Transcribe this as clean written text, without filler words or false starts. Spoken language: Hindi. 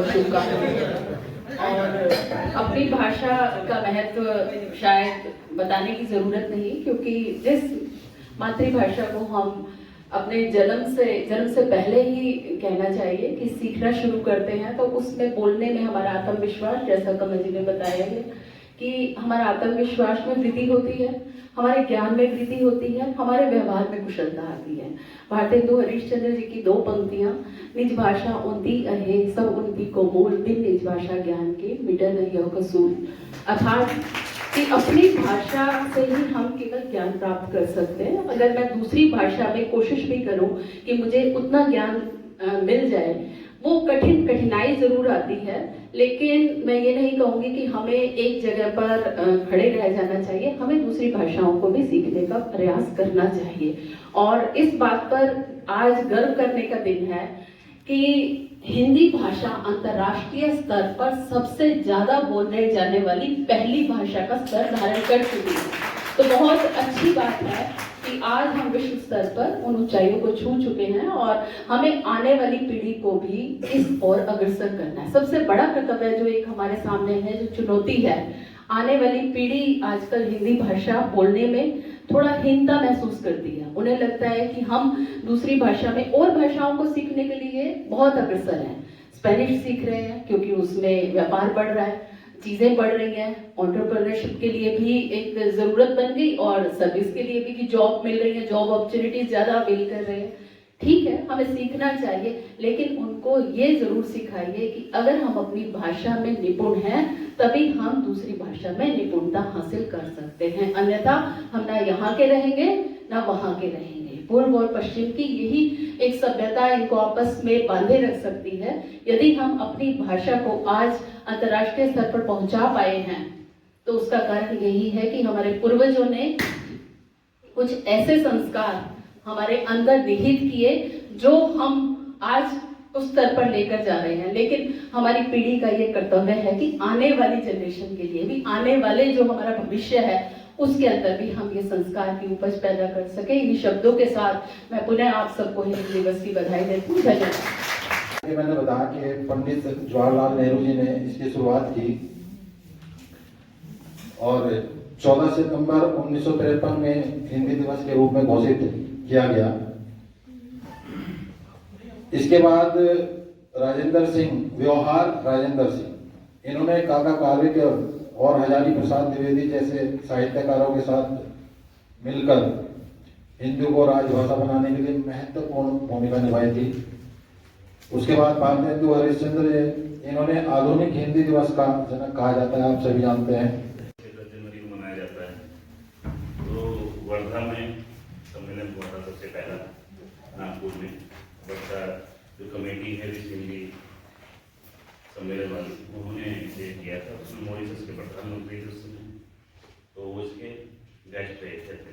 शुभकामनाएं। और अपनी भाषा का महत्व शायद बताने की जरूरत नहीं, क्योंकि जिस मातृभाषा को हम अपने जन्म से पहले ही कहना चाहिए कि सीखना शुरू करते हैं, तो उसमें बोलने में हमारा आत्मविश्वास, जैसा कमल जी ने बताया है कि हमारा आत्मविश्वास में वृद्धि होती है, हमारे ज्ञान में वृद्धि होती है, हमारे व्यवहार में कुशलता आती है। भारतेंदु हरिश्चंद्र जी की 2 पंक्तियां, निज भाषा उनती अहे सब उनती को मूल, बिन निज भाषा ज्ञान के मिटन यह कसूल। अर्थात कि अपनी भाषा से ही हम केवल ज्ञान प्राप्त कर सकते हैं। अगर मैं दूसरी भाषा में कोशिश भी करूं कि मुझे उतना ज्ञान मिल जाए, वो कठिनाई जरूर आती है, लेकिन मैं ये नहीं कहूंगी कि हमें एक जगह पर खड़े रह जाना चाहिए। हमें दूसरी भाषाओं को भी सीखने का प्रयास करना चाहिए। और इस बात पर आज गर्व करने का दिन है कि हिंदी भाषा अंतर्राष्ट्रीय स्तर पर सबसे ज्यादा बोलने जाने वाली पहली भाषा का स्तर धारण कर चुकी है। तो बहुत अच्छी बात है कि आज हम विश्व स्तर पर उन ऊंचाइयों को छू चुके हैं और हमें आने वाली पीढ़ी को भी इस ओर अग्रसर करना है। सबसे बड़ा कर्तव्य जो एक हमारे सामने है, जो चुनौती है, आने वाली पीढ़ी आजकल हिंदी भाषा बोलने में थोड़ा हीनता महसूस करती है। उन्हें लगता है कि हम दूसरी भाषा में और भाषाओं को सीखने के लिए बहुत अग्रसर हैं। स्पेनिश सीख रहे हैं क्योंकि उसमें व्यापार बढ़ रहा है, चीजें बढ़ रही हैं, एंटरप्रेन्योरशिप के लिए भी एक जरूरत बन गई और सर्विस के लिए भी कि जॉब मिल रही है, जॉब अपॉर्चुनिटीज ज्यादा अवेल कर रहे हैं। ठीक है, हमें सीखना चाहिए, लेकिन उनको ये जरूर सिखाइए कि अगर हम अपनी भाषा में निपुण हैं तभी हम दूसरी भाषा में निपुणता हासिल कर सकते हैं, अन्यथा हम ना यहाँ के रहेंगे ना वहां के रहेंगे। पूर्व और पश्चिम की यही एक सभ्यता इनको आपस में बांधे रख सकती है। यदि हम अपनी भाषा को आज अंतर्राष्ट्रीय स्तर पर पहुंचा पाए हैं तो उसका कारण यही है कि हमारे पूर्वजों ने कुछ ऐसे संस्कार हमारे अंदर निहित किए जो हम आज उस स्तर पर लेकर जा रहे हैं। लेकिन हमारी पीढ़ी का ये कर्तव्य है कि आने वाली जनरेशन के लिए भी, आने वाले जो हमारा भविष्य है उसके अंदर भी हम ये संस्कार की उपज पैदा कर सके। इन शब्दों के साथ मैं पुनः आप सबको हिंदी दिवस की बधाई देती हूँ। धन्यवाद। मैंने बताया कि पंडित जवाहरलाल नेहरू जी ने इसकी शुरुआत की और 14 सितंबर 1953 में हिंदी दिवस के रूप में घोषित किया गया। इसके बाद राजेंद्र सिंह, व्यवहार राजेंद्र सिंह, इन्होंने काका कालिक और हजारी प्रसाद द्विवेदी जैसे साहित्यकारों के साथ मिलकर हिंदी को राजभाषा बनाने के लिए महत्वपूर्ण भूमिका निभाई थी। उसके बाद भारतेंदु हरिश्चंद्र, इन्होंने आधुनिक हिंदी दिवस का जनक कहा जाता है, आप सभी जानते हैं। 10 जनवरी को मनाया जाता है। तो वर्धा में सम्मेलन हुआ था सबसे पहला, नागपुर में। वर्धा जो कमेटी है विश्व हिंदी सम्मेलन वाली, उन्होंने ये किया था। उसमें मॉरिशस के प्रधानमंत्री थे उस समय, तो वो इसके गेस्ट रहे थे।